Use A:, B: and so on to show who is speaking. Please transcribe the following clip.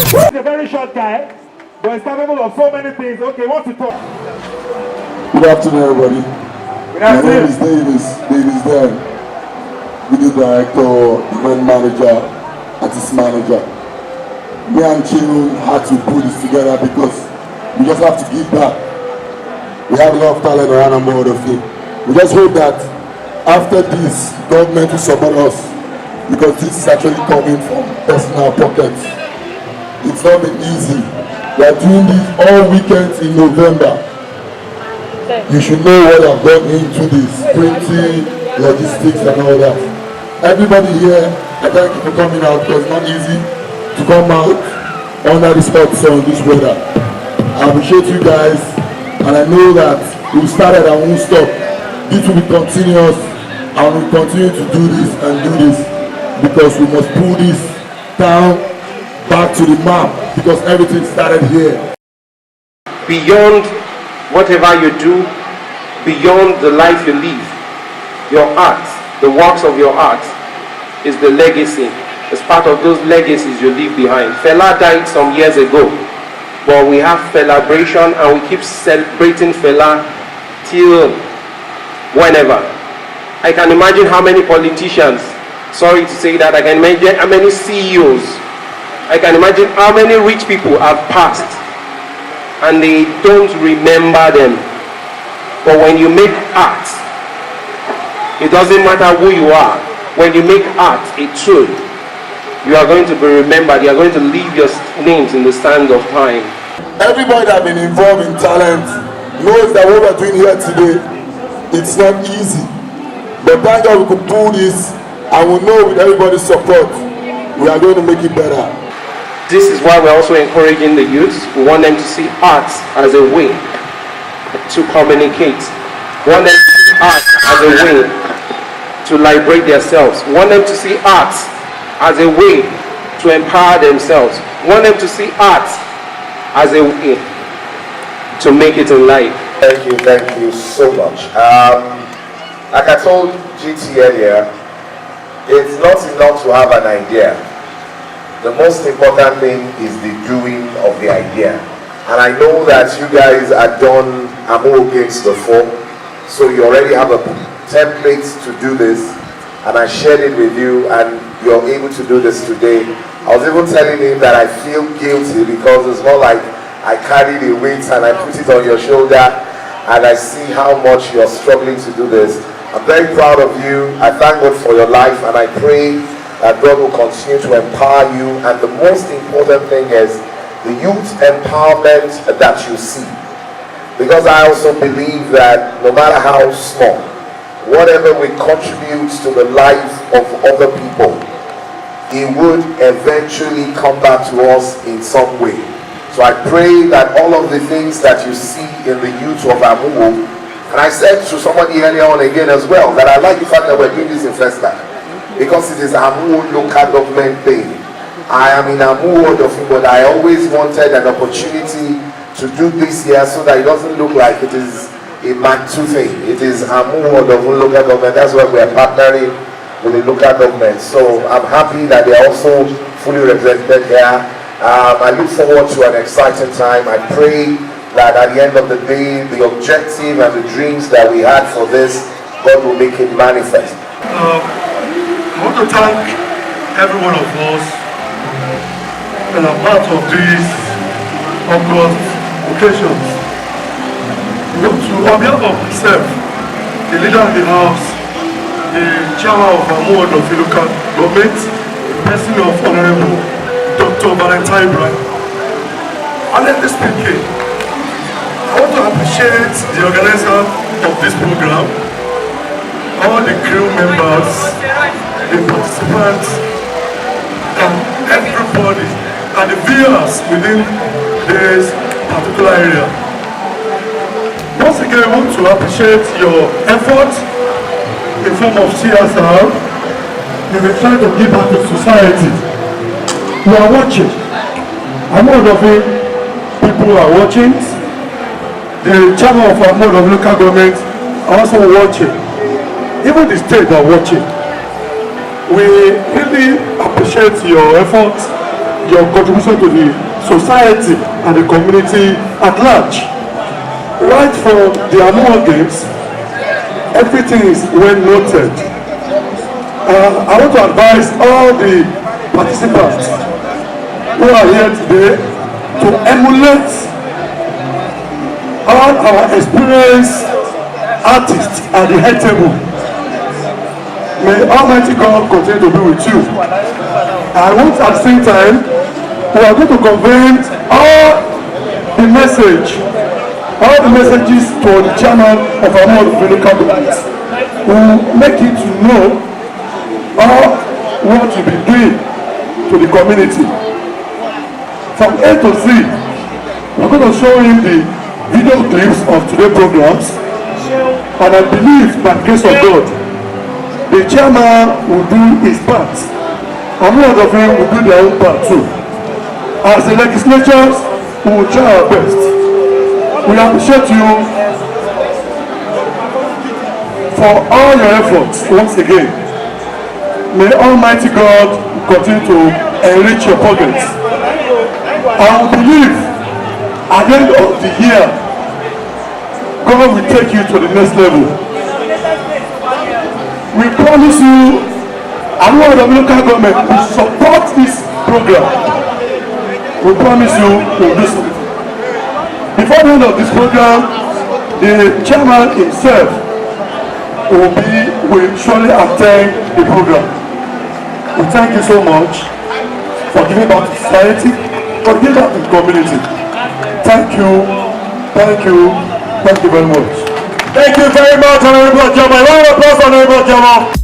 A: He's a very short guy, but he's capable of so many things. Okay, what's to talk?
B: Good afternoon, everybody.
A: Good afternoon.
B: My name is Davis Dan, video director, event manager, artist manager. Me and Chinu had to put this together because we just have to give back. We have a lot of talent around Amuwo of it. We just hope that after this, government will support us because this is actually coming from personal pockets. It's not been easy. We are doing this all weekends in November. You should know what I've gone into this, printing, logistics and all that. Everybody here, I thank you for coming out because it's not easy to come out under this hot sun, this weather. I appreciate you guys and I know that we started and won't stop. This will be continuous and we'll continue to do this and do this because we must pull this town back to the map because everything started here.
C: Beyond whatever you do, beyond the life you live, your art, the works of your art is the legacy. It's part of those legacies you leave behind. Fela died some years ago, but we have celebration and we keep celebrating Fela till whenever. I can imagine how many politicians, sorry to say that, I can imagine how many CEOs, I can imagine how many rich people have passed and they don't remember them. But when you make art, it doesn't matter who you are. When you make art a truth, you are going to be remembered. You are going to leave your names in the sands of time.
B: Everybody that has been involved in talent knows that what we're doing here today, it's not easy. But thank God we could pull this and we know with everybody's support, we are going to make it better.
C: This is why we're also encouraging the youth. We want them to see art as a way to communicate. We want them to see art as a way to liberate themselves. We want them to see art as a way to empower themselves. We want them to see art as a way to make it in life.
D: Thank you so much. Like I told GT earlier, it's not enough to have an idea. The most important thing is the doing of the idea. And I know that you guys have done Amuwo games before, so you already have a template to do this, and I shared it with you, and you're able to do this today. I was even telling him that I feel guilty because it's more like I carry the weight and I put it on your shoulder, and I see how much you're struggling to do this. I'm very proud of you. I thank God for your life, and I pray that God will continue to empower you. And the most important thing is the youth empowerment that you see. Because I also believe that no matter how small, whatever we contribute to the life of other people, it would eventually come back to us in some way. So I pray that all of the things that you see in the youth of Amuwo, and I said to somebody earlier on again as well, that I like the fact that we're doing this in Festa, because it is Amuwo local government thing. I am in Amuwo, but I always wanted an opportunity to do this here so that it doesn't look like it is a Bantu thing. It is Amuwo local government. That's why we are partnering with the local government. So I'm happy that they are also fully represented here. I look forward to an exciting time. I pray that at the end of the day, the objective and the dreams that we had for this, God will make it manifest.
E: I want to thank every one of us that are part of these August occasions. On behalf of myself, the leader of the house, the chairman of Amuwo of the local government, the person of Honorable Dr. Valentine Brian, honestly speaking, I want to appreciate the organizer of this program, all the crew members, the participants, and everybody, and the viewers within this particular area. Once again, I want to appreciate your effort in form of CSR. You will try to give back to society. You are watching. Amuwo of people are watching. The chairman of Amuwo of local government are also watching. Even the state are watching. We really appreciate your efforts. your contribution to the society and the community at large. Right from the Amuwo Games, everything is well noted. I want to advise all the participants who are here today to emulate all our experienced artists at the head table. May Almighty God continue to be with you. I want at the same time, we are going to convey all the messages to the chairman of our local government, who make it to know all what you've been doing to the community. From A to Z, we're going to show him the video clips of today's programs, and I believe by the grace of God, the chairman will do his part, and most of them will do their own part too. As the legislators, we will try our best. We appreciate you for all your efforts once again. May Almighty God continue to enrich your pockets. I believe at the end of the year, God will take you to the next level. We promise you, Amuwo local government will support this program. We promise you we'll do so. Before the end of this program, the chairman himself will surely attend the program. We thank you so much for giving back to society, for giving back to the community. Thank you very much.
A: Thank you very much, Honorable Jama. Round of applause, Honorable Jama.